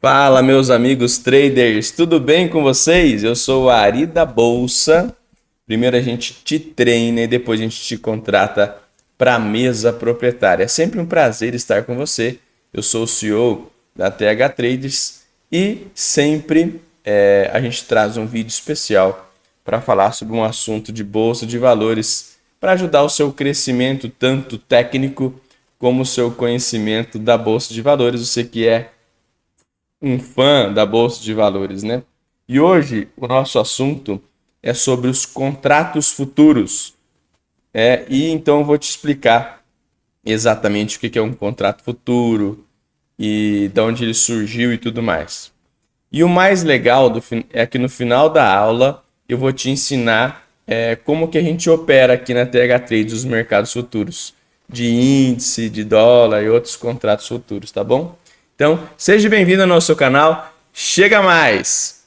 Fala, meus amigos traders, tudo bem com vocês? Eu sou o Ari da Bolsa. Primeiro a gente te treina e depois a gente te contrata para a mesa proprietária. É sempre um prazer estar com você. Eu sou o CEO da TH Traders e sempre a gente traz um vídeo especial para falar sobre um assunto de bolsa de valores para ajudar o seu crescimento tanto técnico como o seu conhecimento da bolsa de valores. Você que é um fã da Bolsa de Valores, né? E hoje o nosso assunto é sobre os contratos futuros. E então eu vou te explicar exatamente o que é um contrato futuro e de onde ele surgiu e tudo mais. E o mais legal é que no final da aula eu vou te ensinar como que a gente opera aqui na TH Trades os mercados futuros de índice, de dólar e outros contratos futuros, tá bom? Então, seja bem-vindo ao nosso canal. Chega mais!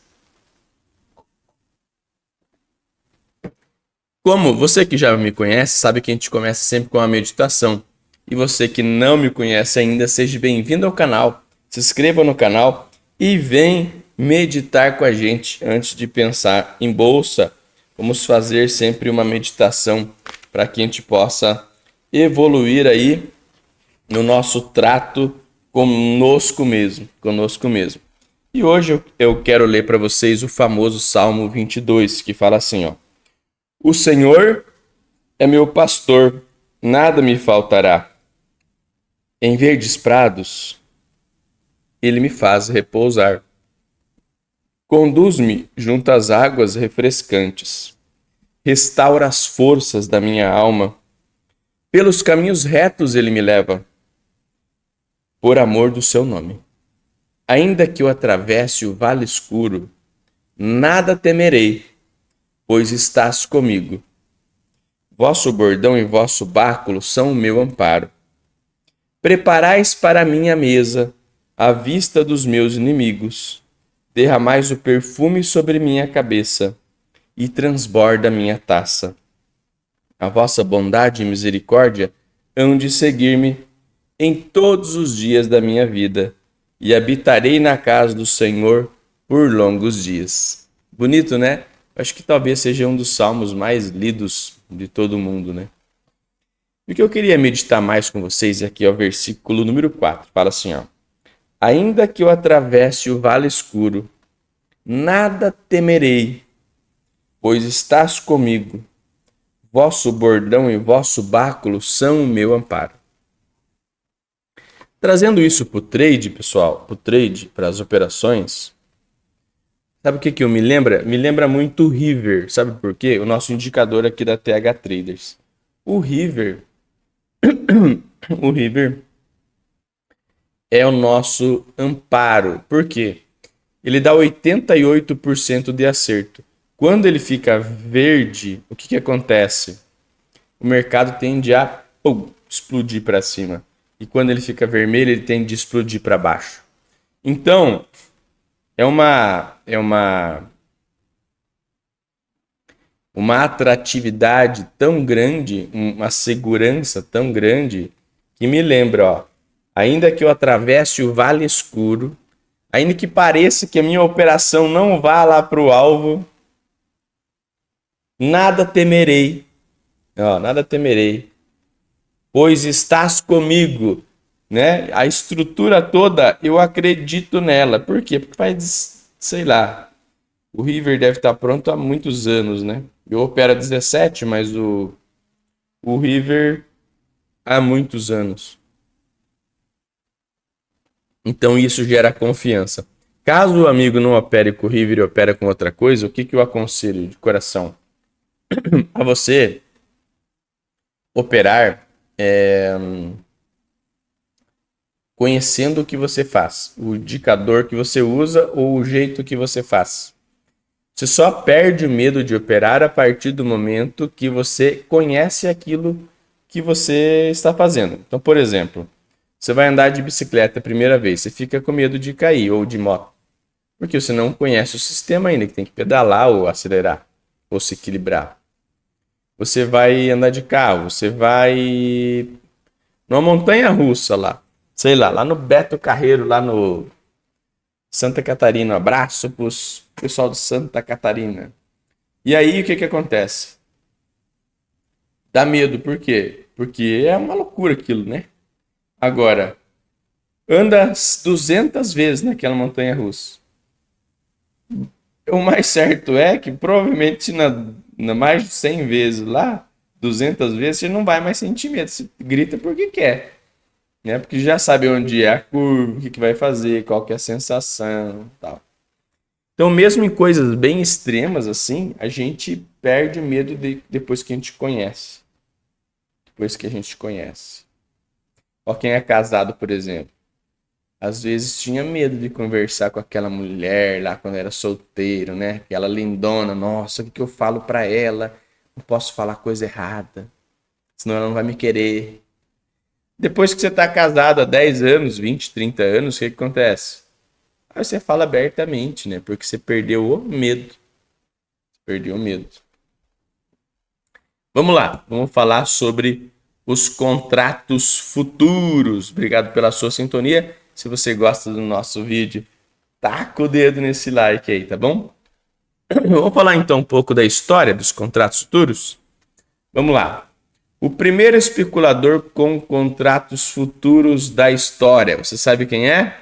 Como você que já me conhece, sabe que a gente começa sempre com uma meditação. E você que não me conhece ainda, seja bem-vindo ao canal. Se inscreva no canal e vem meditar com a gente antes de pensar em bolsa. Vamos fazer sempre uma meditação para que a gente possa evoluir aí no nosso trato conosco mesmo. E hoje eu quero ler para vocês o famoso Salmo 22, que fala assim, ó: O Senhor é meu pastor, nada me faltará. Em verdes prados, ele me faz repousar. Conduz-me junto às águas refrescantes. Restaura as forças da minha alma. Pelos caminhos retos ele me leva, por amor do seu nome. Ainda que eu atravesse o vale escuro, nada temerei, pois estás comigo. Vosso bordão e vosso báculo são o meu amparo. Preparais para mim a mesa, à vista dos meus inimigos. Derramais o perfume sobre minha cabeça, e transborda minha taça. A vossa bondade e misericórdia hão de seguir-me em todos os dias da minha vida, e habitarei na casa do Senhor por longos dias. Bonito, né? Acho que talvez seja um dos salmos mais lidos de todo mundo, né? E o que eu queria meditar mais com vocês aqui é o versículo número 4. Fala assim, ó: Ainda que eu atravesse o vale escuro, nada temerei, pois estás comigo. Vosso bordão e vosso báculo são o meu amparo. Trazendo isso para o trade, pessoal, para as operações, sabe o que eu me lembra? Me lembra muito o River, sabe por quê? O nosso indicador aqui da TH Traders. O River é o nosso amparo. Por quê? Ele dá 88% de acerto. Quando ele fica verde, o que acontece? O mercado tende a explodir para cima. E quando ele fica vermelho, ele tende a explodir para baixo. Então, é uma atratividade tão grande, uma segurança tão grande, que me lembra, ó, ainda que eu atravesse o vale escuro, ainda que pareça que a minha operação não vá lá para o alvo, nada temerei, pois estás comigo, né? A estrutura toda, eu acredito nela. Por quê? Porque faz, sei lá, o River deve estar pronto há muitos anos, né? Eu opero há 17, mas o River há muitos anos. Então isso gera confiança. Caso o amigo não opere com o River e opere com outra coisa, o que eu aconselho de coração? A você operar conhecendo o que você faz, o indicador que você usa ou o jeito que você faz. Você só perde o medo de operar a partir do momento que você conhece aquilo que você está fazendo. Então, por exemplo, você vai andar de bicicleta a primeira vez, você fica com medo de cair, ou de moto, porque você não conhece o sistema ainda, que tem que pedalar ou acelerar, ou se equilibrar. Você vai andar de carro, você vai numa montanha russa lá, sei lá no Beto Carreiro, lá no, Santa Catarina. Um abraço pro pessoal de Santa Catarina. E aí, o que acontece? Dá medo, por quê? Porque é uma loucura aquilo, né? Agora, anda 200 vezes naquela montanha-russa. O mais certo é que provavelmente na mais de 100 vezes lá, 200 vezes, você não vai mais sentir medo. Você grita porque quer, né? Porque já sabe onde é a curva, o que vai fazer, qual que é a sensação, tal. Então, mesmo em coisas bem extremas assim, a gente perde o medo depois que a gente conhece. Depois que a gente conhece. Ó, quem é casado, por exemplo, às vezes tinha medo de conversar com aquela mulher lá quando era solteiro, né? Aquela lindona, nossa, o que eu falo pra ela? Não posso falar coisa errada, senão ela não vai me querer. Depois que você tá casado há 10 anos, 20, 30 anos, o que acontece? Aí você fala abertamente, né? Porque você perdeu o medo. Perdeu o medo. Vamos lá, vamos falar sobre os contratos futuros. Obrigado pela sua sintonia. Se você gosta do nosso vídeo, taca o dedo nesse like aí, tá bom? Vamos falar então um pouco da história dos contratos futuros? Vamos lá. O primeiro especulador com contratos futuros da história, você sabe quem é?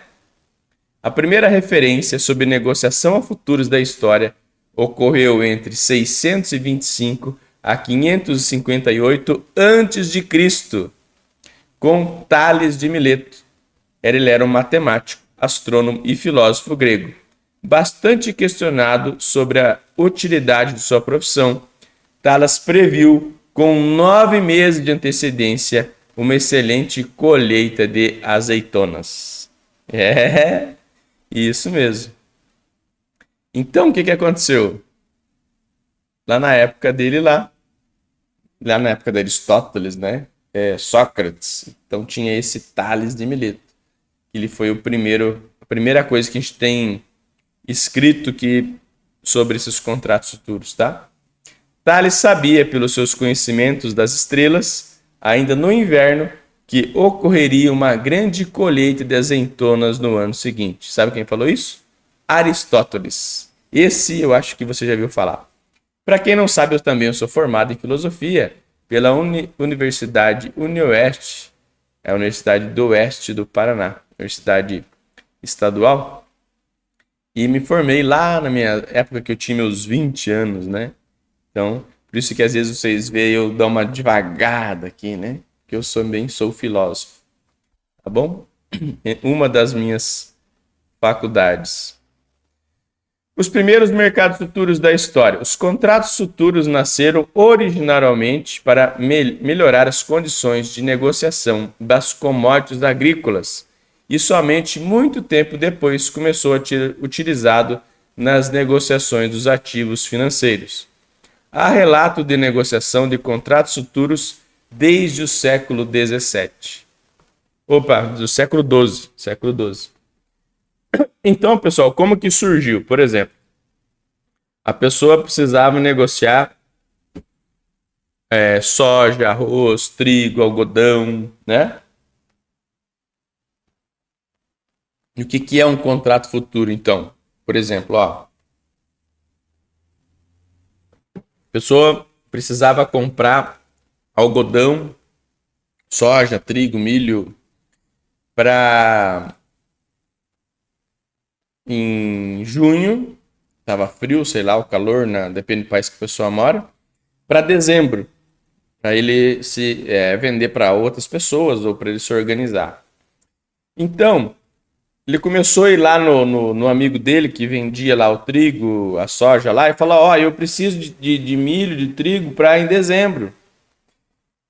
A primeira referência sobre negociação a futuros da história ocorreu entre 625 a 558 a.C., com Tales de Mileto. Ele era um matemático, astrônomo e filósofo grego, bastante questionado sobre a utilidade de sua profissão. Tales previu, com 9 meses de antecedência, uma excelente colheita de azeitonas. Isso mesmo. Então, o que aconteceu? Lá na época dele, lá na época de Aristóteles, né? Sócrates. Então tinha esse Tales de Mileto. Ele foi a primeira coisa que a gente tem escrito sobre esses contratos futuros, tá? Tales sabia, pelos seus conhecimentos das estrelas, ainda no inverno, que ocorreria uma grande colheita de azeitonas no ano seguinte. Sabe quem falou isso? Aristóteles. Esse eu acho que você já viu falar. Para quem não sabe, eu também sou formado em filosofia pela Universidade UniOeste, a Universidade do Oeste do Paraná, Universidade Estadual. E me formei lá na minha época que eu tinha meus 20 anos, né? Então, por isso que às vezes vocês veem eu dar uma devagada aqui, né? Que eu sou filósofo, tá bom? Uma das minhas faculdades. Os primeiros mercados futuros da história. Os contratos futuros nasceram originalmente para melhorar as condições de negociação das commodities agrícolas e somente muito tempo depois começou a ser utilizado nas negociações dos ativos financeiros. Há relato de negociação de contratos futuros desde o século XVII. Do século XII. Então, pessoal, como que surgiu? Por exemplo, a pessoa precisava negociar soja, arroz, trigo, algodão, né? E o que é um contrato futuro, então? Por exemplo, a pessoa precisava comprar algodão, soja, trigo, milho para em junho, estava frio, sei lá, o calor, depende do país que a pessoa mora, para dezembro, para ele se vender para outras pessoas ou para ele se organizar. Então, ele começou a ir lá no amigo dele que vendia lá o trigo, a soja lá, e falou: eu preciso de milho, de trigo para em dezembro.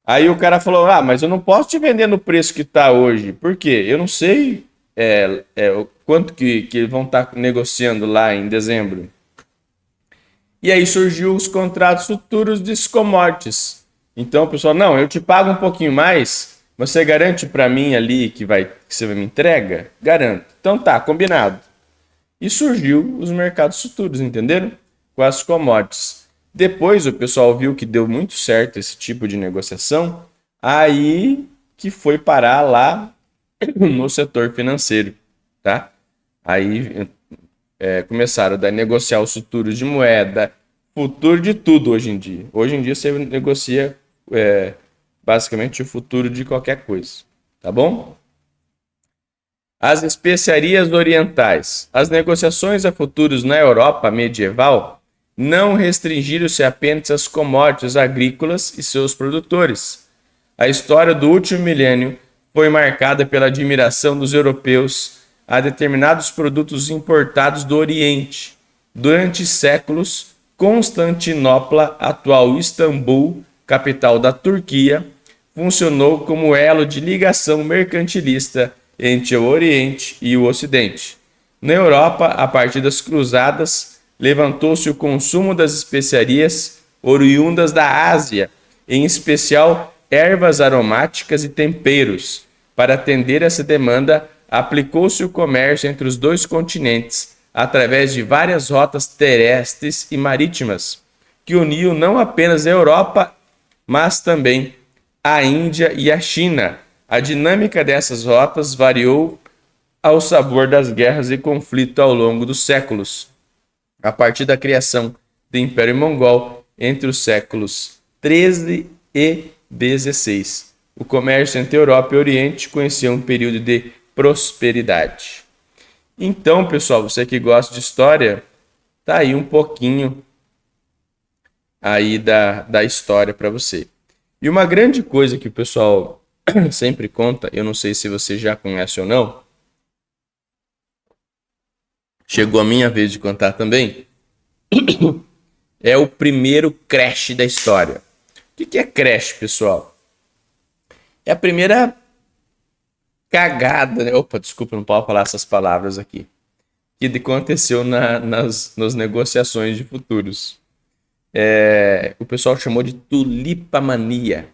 Aí o cara falou: mas eu não posso te vender no preço que está hoje. Por quê? Eu não sei o quanto que vão estar negociando lá em dezembro. E aí surgiu os contratos futuros de commodities. Então o pessoal: não, eu te pago um pouquinho mais, você garante para mim ali que você me entrega? Garanto. Então tá, combinado. E surgiu os mercados futuros, entenderam? Com as commodities. Depois o pessoal viu que deu muito certo esse tipo de negociação, aí que foi parar lá no setor financeiro, tá? Aí começaram a negociar os futuros de moeda, futuro de tudo hoje em dia. Hoje em dia você negocia basicamente o futuro de qualquer coisa, tá bom? As especiarias orientais. As negociações a futuros na Europa medieval não restringiram-se apenas às commodities agrícolas e seus produtores. A história do último milênio foi marcada pela admiração dos europeus a determinados produtos importados do Oriente. Durante séculos, Constantinopla, atual Istambul, capital da Turquia, funcionou como elo de ligação mercantilista entre o Oriente e o Ocidente. Na Europa, a partir das Cruzadas, levantou-se o consumo das especiarias oriundas da Ásia, em especial ervas aromáticas e temperos. Para atender essa demanda, aplicou-se o comércio entre os dois continentes, através de várias rotas terrestres e marítimas, que uniam não apenas a Europa, mas também a Índia e a China. A dinâmica dessas rotas variou ao sabor das guerras e conflitos ao longo dos séculos, a partir da criação do Império Mongol entre os séculos 13 e 16. O comércio entre Europa e Oriente conhecia um período de prosperidade. Então, pessoal, você que gosta de história, tá aí um pouquinho aí da história para você. E uma grande coisa que o pessoal sempre conta, eu não sei se você já conhece ou não, chegou a minha vez de contar também, é o primeiro crash da história. O que é crash, pessoal? É a primeira cagada, né? Opa, desculpa, não posso falar essas palavras aqui. Que aconteceu nas negociações de futuros. O pessoal chamou de tulipamania.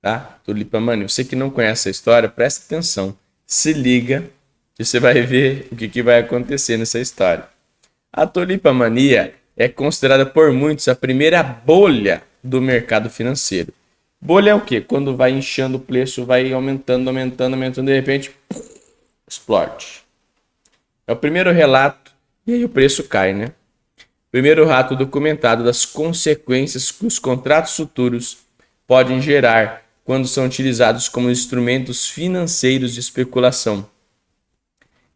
Tá? Tulipamania. Você que não conhece a história, presta atenção. Se liga que você vai ver o que vai acontecer nessa história. A tulipamania é considerada por muitos a primeira bolha do mercado financeiro. Bolha é o quê? Quando vai inchando o preço, vai aumentando, de repente, explode. É o primeiro relato, e aí o preço cai, né? Primeiro relato documentado das consequências que os contratos futuros podem gerar quando são utilizados como instrumentos financeiros de especulação.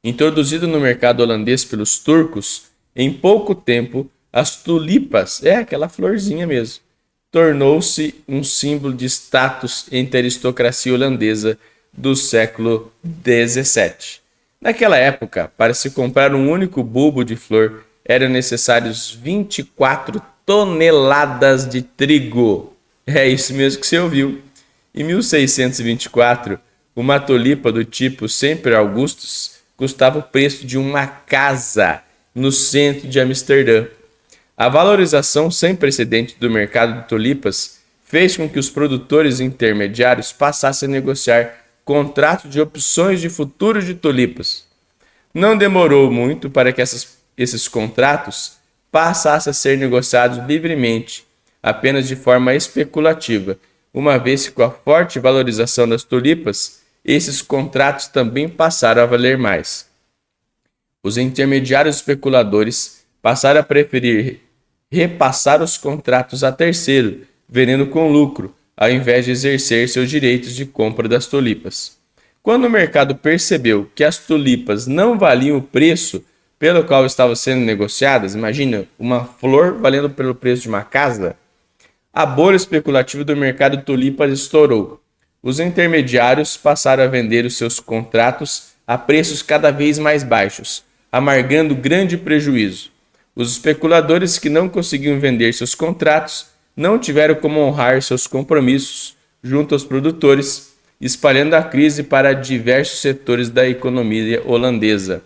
Introduzido no mercado holandês pelos turcos, em pouco tempo, as tulipas, aquela florzinha mesmo, tornou-se um símbolo de status entre a aristocracia holandesa do século XVII. Naquela época, para se comprar um único bulbo de flor, eram necessários 24 toneladas de trigo. É isso mesmo que você ouviu. Em 1624, uma tulipa do tipo Semper Augustus custava o preço de uma casa no centro de Amsterdã. A valorização sem precedente do mercado de tulipas fez com que os produtores intermediários passassem a negociar contratos de opções de futuros de tulipas. Não demorou muito para que esses contratos passassem a ser negociados livremente, apenas de forma especulativa, uma vez que com a forte valorização das tulipas, esses contratos também passaram a valer mais. Os intermediários especuladores passaram a preferir repassar os contratos a terceiro, vendendo com lucro, ao invés de exercer seus direitos de compra das tulipas. Quando o mercado percebeu que as tulipas não valiam o preço pelo qual estavam sendo negociadas, imagina, uma flor valendo pelo preço de uma casa, a bolha especulativa do mercado de tulipas estourou. Os intermediários passaram a vender os seus contratos a preços cada vez mais baixos, amargando grande prejuízo. Os especuladores que não conseguiam vender seus contratos não tiveram como honrar seus compromissos junto aos produtores, espalhando a crise para diversos setores da economia holandesa.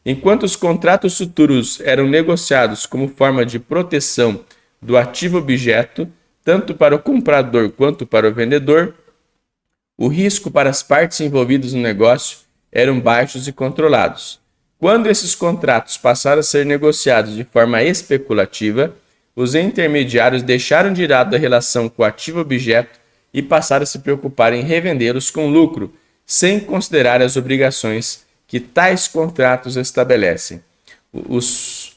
Enquanto os contratos futuros eram negociados como forma de proteção do ativo objeto, tanto para o comprador quanto para o vendedor, o risco para as partes envolvidas no negócio eram baixos e controlados. Quando esses contratos passaram a ser negociados de forma especulativa, os intermediários deixaram de lado a relação com o ativo objeto e passaram a se preocupar em revendê-los com lucro, sem considerar as obrigações que tais contratos estabelecem. Os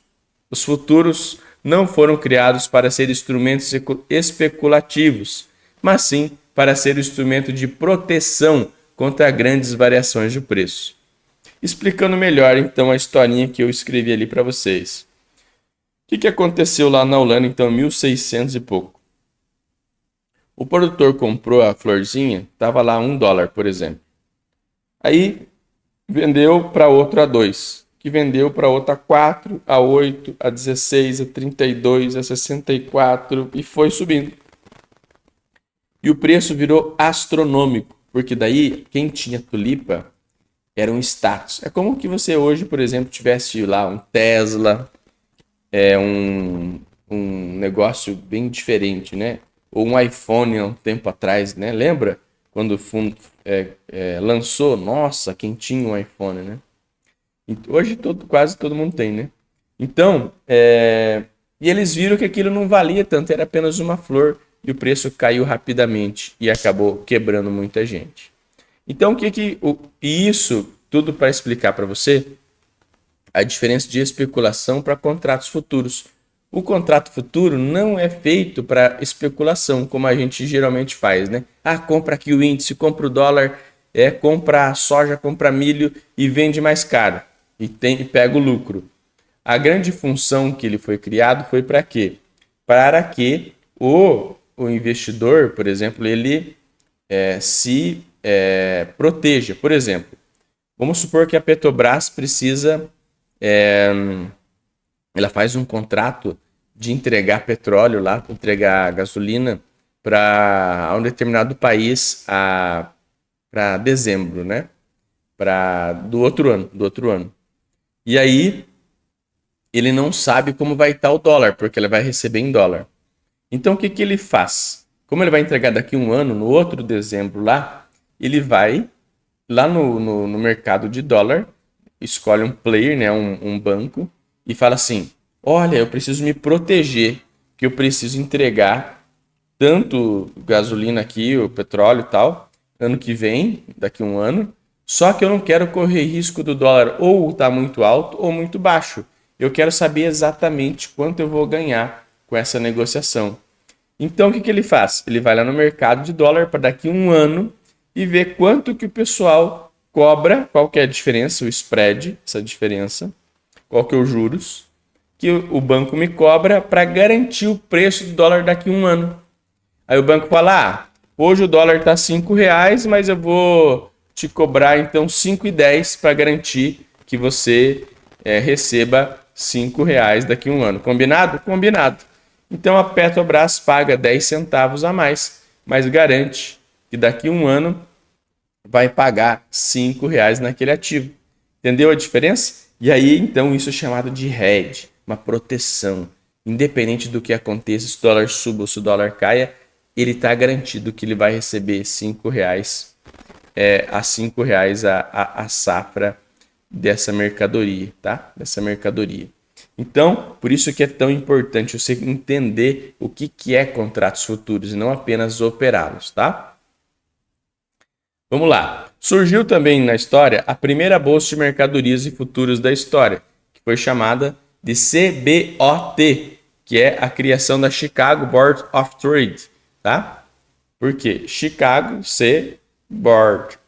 futuros não foram criados para ser instrumentos especulativos, mas sim para ser instrumento de proteção contra grandes variações de preço. Explicando melhor, então, a historinha que eu escrevi ali para vocês. O que aconteceu lá na Holanda, então, em 1600 e pouco? O produtor comprou a florzinha, estava lá $1, por exemplo. Aí vendeu para outro a 2, que vendeu para outra a 4, a 8, a 16, a 32, a 64 e foi subindo. E o preço virou astronômico, porque daí quem tinha tulipa era um status. É como que você hoje, por exemplo, tivesse lá um Tesla, um negócio bem diferente, né? Ou um iPhone há um tempo atrás, né? Lembra? Quando lançou, nossa, quem tinha um iPhone, né? Hoje quase todo mundo tem, né? Então, e eles viram que aquilo não valia tanto, era apenas uma flor e o preço caiu rapidamente e acabou quebrando muita gente. Então, isso tudo para explicar para você a diferença de especulação para contratos futuros. O contrato futuro não é feito para especulação, como a gente geralmente faz, né? Compra aqui o índice, compra o dólar, compra a soja, compra milho e vende mais caro e pega o lucro. A grande função que ele foi criado foi para quê? Para que o investidor, por exemplo, ele se proteja. Por exemplo, vamos supor que a Petrobras precisa, ela faz um contrato de entregar petróleo lá, entregar gasolina para um determinado país para dezembro, né? Do outro ano. E aí ele não sabe como vai estar o dólar, porque ele vai receber em dólar. Então o que ele faz? Como ele vai entregar daqui a um ano, no outro dezembro lá, ele vai lá no mercado de dólar, escolhe um player, né, um banco, e fala assim: olha, eu preciso me proteger, que eu preciso entregar tanto gasolina aqui, o petróleo e tal, ano que vem, daqui a um ano, só que eu não quero correr risco do dólar ou estar muito alto ou muito baixo. Eu quero saber exatamente quanto eu vou ganhar com essa negociação. Então, o que ele faz? Ele vai lá no mercado de dólar para daqui a um ano e ver quanto que o pessoal cobra, qual que é a diferença, o spread, essa diferença, qual que é os juros, que o banco me cobra para garantir o preço do dólar daqui a um ano. Aí o banco fala: hoje o dólar está R$5, mas eu vou te cobrar então 5,10 para garantir que você receba R$5 daqui a um ano. Combinado? Combinado. Então a Petrobras paga 10 centavos a mais, mas garante que daqui a um ano vai pagar R$5 naquele ativo. Entendeu a diferença? E aí então isso é chamado de hedge, uma proteção. Independente do que aconteça, se o dólar suba ou se o dólar caia, ele está garantido que ele vai receber R$5 a R$5 a safra dessa mercadoria, tá? Dessa mercadoria. Então, por isso que é tão importante você entender o que é contratos futuros e não apenas operá-los, tá? Vamos lá. Surgiu também na história a primeira bolsa de mercadorias e futuros da história, que foi chamada de CBOT, que é a criação da Chicago Board of Trade, tá? Por quê? Chicago, C, Board,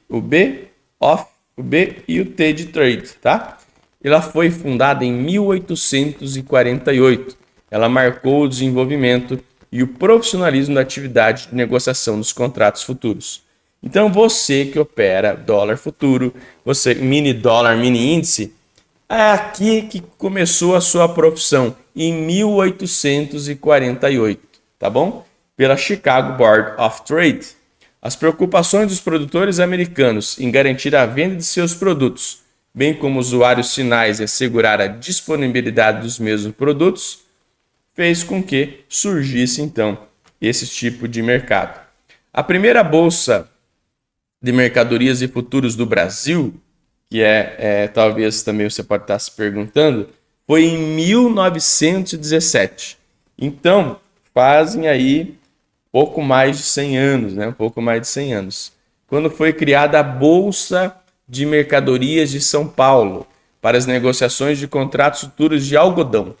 o B, of, o B e o T de Trade, tá? Ela foi fundada em 1848. Ela marcou o desenvolvimento e o profissionalismo da atividade de negociação dos contratos futuros. Então, você que opera dólar futuro, você mini dólar, mini índice, é aqui que começou a sua profissão, em 1848, tá bom? Pela Chicago Board of Trade. As preocupações dos produtores americanos em garantir a venda de seus produtos, bem como usuários finais e assegurar a disponibilidade dos mesmos produtos, fez com que surgisse, então, esse tipo de mercado. A primeira bolsa de mercadorias e futuros do Brasil, que talvez também você pode estar se perguntando, foi em 1917. Então, fazem aí pouco mais de 100 anos, né? Um pouco mais de 100 anos. Quando foi criada a Bolsa de Mercadorias de São Paulo para as negociações de contratos futuros de algodão.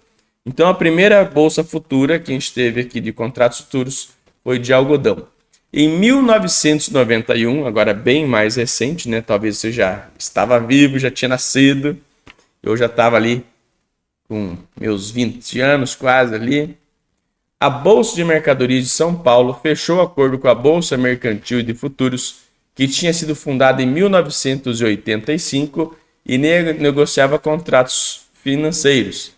Então, a primeira bolsa futura que a gente teve aqui de contratos futuros foi de algodão. Em 1991, agora bem mais recente, né? Talvez você já estava vivo, já tinha nascido. Eu já estava ali com meus 20 anos quase ali. A Bolsa de Mercadorias de São Paulo fechou acordo com a Bolsa Mercantil de Futuros, que tinha sido fundada em 1985 e negociava contratos financeiros.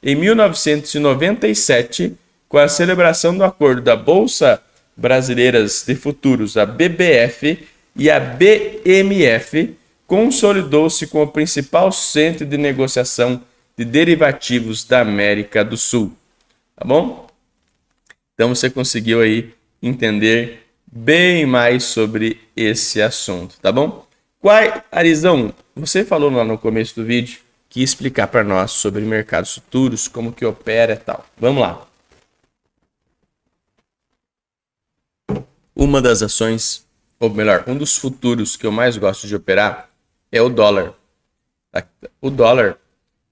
Em 1997, com a celebração do acordo da Bolsa Brasileiras de Futuros, a BBF e a BMF, consolidou-se como o principal centro de negociação de derivativos da América do Sul. Tá bom? Então você conseguiu aí entender bem mais sobre esse assunto, tá bom? Arizão, você falou lá no começo do vídeo que ia explicar para nós sobre mercados futuros, como que opera e tal. Vamos lá. Uma das ações, ou melhor, um dos futuros que eu mais gosto de operar é o dólar. O dólar,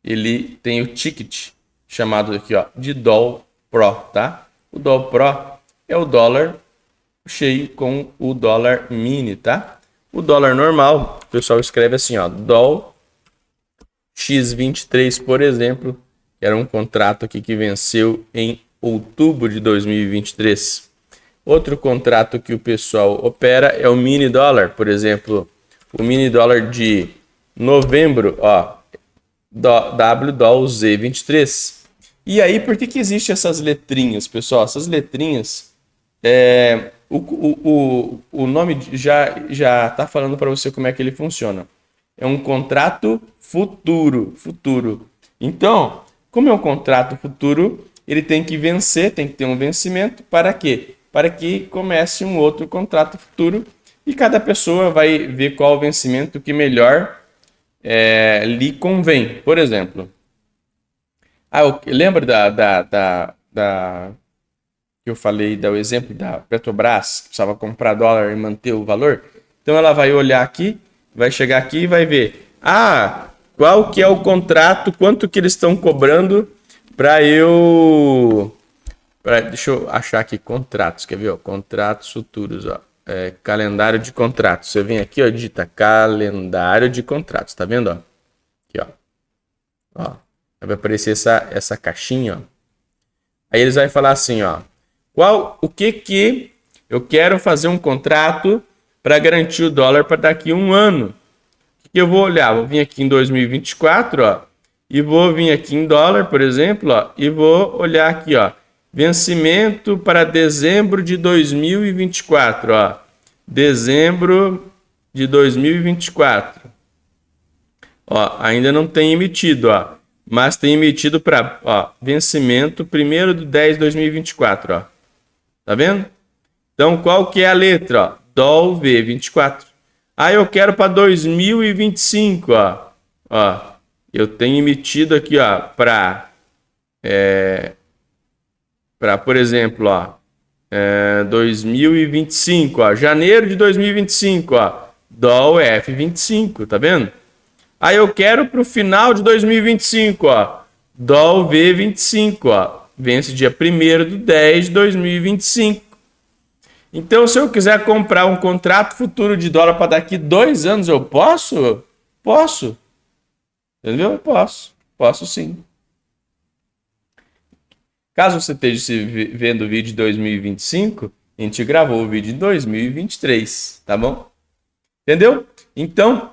ele tem o ticket chamado aqui, ó, de Doll Pro, tá? O Doll Pro é o dólar cheio com o dólar mini, tá? O dólar normal, o pessoal escreve assim, ó, Doll X23, por exemplo, que era um contrato aqui que venceu em outubro de 2023. Outro contrato que o pessoal opera é o mini dólar, por exemplo, o mini dólar de novembro, ó, WDOL Z23. E aí, por que existe essas letrinhas, pessoal? Essas letrinhas, o nome já está falando para você como é que ele funciona. É um contrato futuro. Então, como é um contrato futuro, ele tem que vencer, tem que ter um vencimento. Para quê? Para que comece um outro contrato futuro e cada pessoa vai ver qual o vencimento que melhor lhe convém. Por exemplo, lembra que eu falei do exemplo da Petrobras, que precisava comprar dólar e manter o valor? Então ela vai olhar aqui, vai chegar aqui e vai ver, qual que é o contrato, quanto que eles estão cobrando para deixa eu achar aqui contratos, quer ver? Ó, contratos futuros, ó, calendário de contratos. Você vem aqui, ó, digita calendário de contratos, tá vendo? Ó? Aqui, ó, vai aparecer essa caixinha, ó. Aí eles vão falar assim, ó, o que eu quero fazer um contrato para garantir o dólar para daqui a um ano. O que eu vou olhar? Vou vir aqui em 2024, ó, e vou vir aqui em dólar, por exemplo, ó, e vou olhar aqui, ó, vencimento para dezembro de 2024, ó, dezembro de 2024. Ó, ainda não tem emitido, ó, mas tem emitido para vencimento 1º/10/2024, ó. Tá vendo? Então, qual que é a letra? Ó? DOL V24. Eu quero para 2025, ó. Eu tenho emitido aqui, ó, para, por exemplo, ó, 2025, ó, janeiro de 2025, ó, DOL F25, tá vendo? Eu quero para o final de 2025, ó, DOL V25, ó, vence dia 1º/10/2025. Então, se eu quiser comprar um contrato futuro de dólar para daqui 2 anos, eu posso? Posso. Entendeu? Eu posso. Posso sim. Caso você esteja vendo o vídeo de 2025, a gente gravou o vídeo de 2023, tá bom? Entendeu? Então,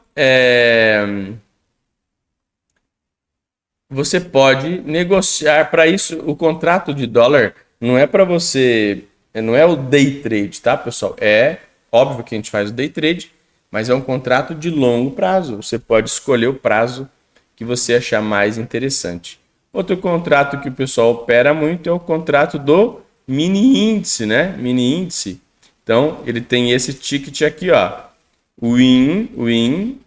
você pode negociar. Para isso, o contrato de dólar não é para você, não é o day trade, tá, pessoal? É óbvio que a gente faz o day trade, mas é um contrato de longo prazo. Você pode escolher o prazo que você achar mais interessante. Outro contrato que o pessoal opera muito é o contrato do mini índice, né? Mini índice. Então, ele tem esse ticket aqui, ó. WinFut,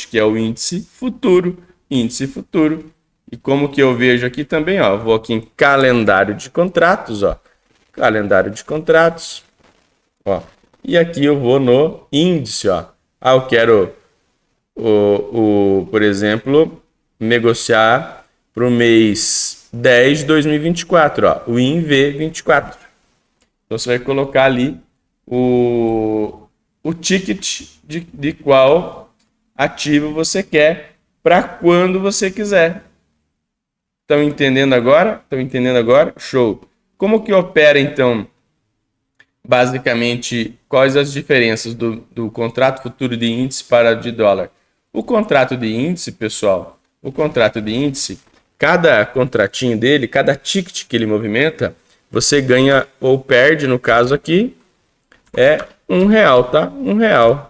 que é o índice futuro. E como que eu vejo aqui também, ó, vou aqui em calendário de contratos, ó. Calendário de contratos, ó. E aqui eu vou no índice, ó. eu quero, por exemplo, negociar para o mês 10 de 2024, ó, o INV24. Então você vai colocar ali o ticket de qual ativo você quer para quando você quiser. Estão entendendo agora? Estão entendendo agora? Show! Como que opera, então, basicamente, quais as diferenças do contrato futuro de índice para de dólar? O contrato de índice, pessoal, cada contratinho dele, cada ticket que ele movimenta, você ganha ou perde, no caso aqui, é R$1, tá? R$1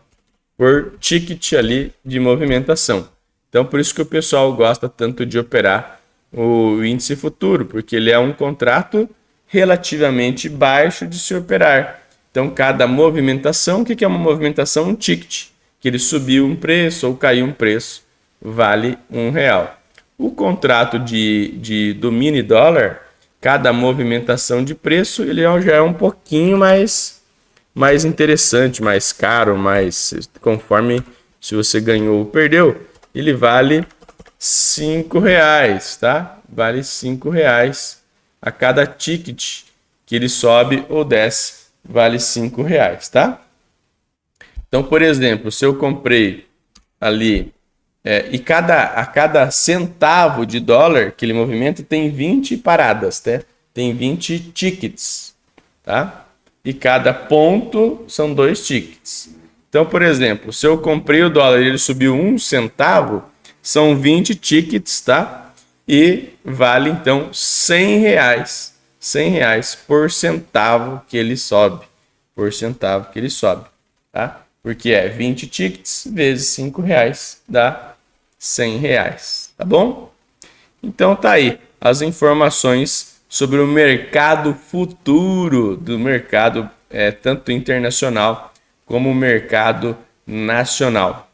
por ticket ali de movimentação. Então, por isso que o pessoal gosta tanto de operar o índice futuro, porque ele é um contrato relativamente baixo de se operar. Então, cada movimentação, o que é uma movimentação? Um ticket, que ele subiu um preço ou caiu um preço, vale R$1. O contrato do mini dólar, cada movimentação de preço, ele já é um pouquinho mais interessante, mais caro, conforme se você ganhou ou perdeu, ele vale R$5, tá? Vale R$5 a cada ticket que ele sobe ou desce, vale R$5, tá? Então, por exemplo, se eu comprei ali e a cada centavo de dólar que ele movimenta tem 20 paradas, tá? Tem 20 tickets, tá? E cada ponto são 2 tickets. Então, por exemplo, se eu comprei o dólar e ele subiu 1 centavo, são 20 tickets, tá? E vale, então, R$100. R$100 por centavo que ele sobe. Tá? Porque 20 tickets vezes R$5 dá R$100, tá bom? Então tá aí as informações sobre o mercado futuro do mercado tanto internacional como o mercado nacional.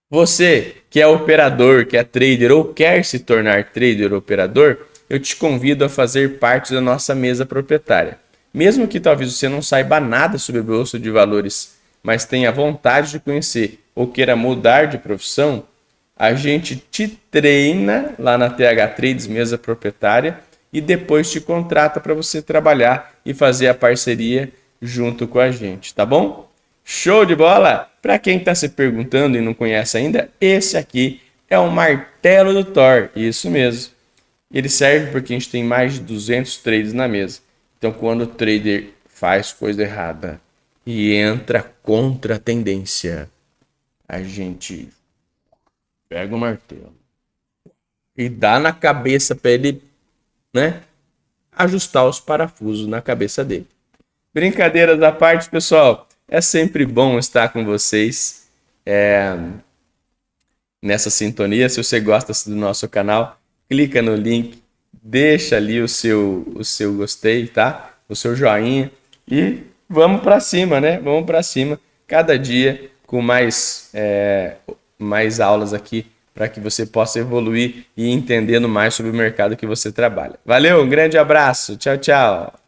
Você que é operador, que é trader ou quer se tornar trader ou operador, eu te convido a fazer parte da nossa mesa proprietária. Mesmo que talvez você não saiba nada sobre a bolsa de valores, mas tenha vontade de conhecer ou queira mudar de profissão, a gente te treina lá na TH Trades, mesa proprietária, e depois te contrata para você trabalhar e fazer a parceria junto com a gente, tá bom? Show de bola? Para quem está se perguntando e não conhece ainda, esse aqui é o martelo do Thor, isso mesmo. Ele serve porque a gente tem mais de 200 trades na mesa. Então, quando o trader faz coisa errada e entra contra a tendência, a gente pega o martelo e dá na cabeça para ele, né, ajustar os parafusos na cabeça dele. Brincadeiras à parte, pessoal, é sempre bom estar com vocês nessa sintonia. Se você gosta do nosso canal, clica no link, deixa ali o seu gostei, tá? O seu joinha e vamos para cima, né? Vamos para cima, cada dia com mais aulas aqui para que você possa evoluir e ir entendendo mais sobre o mercado que você trabalha. Valeu, um grande abraço, tchau, tchau!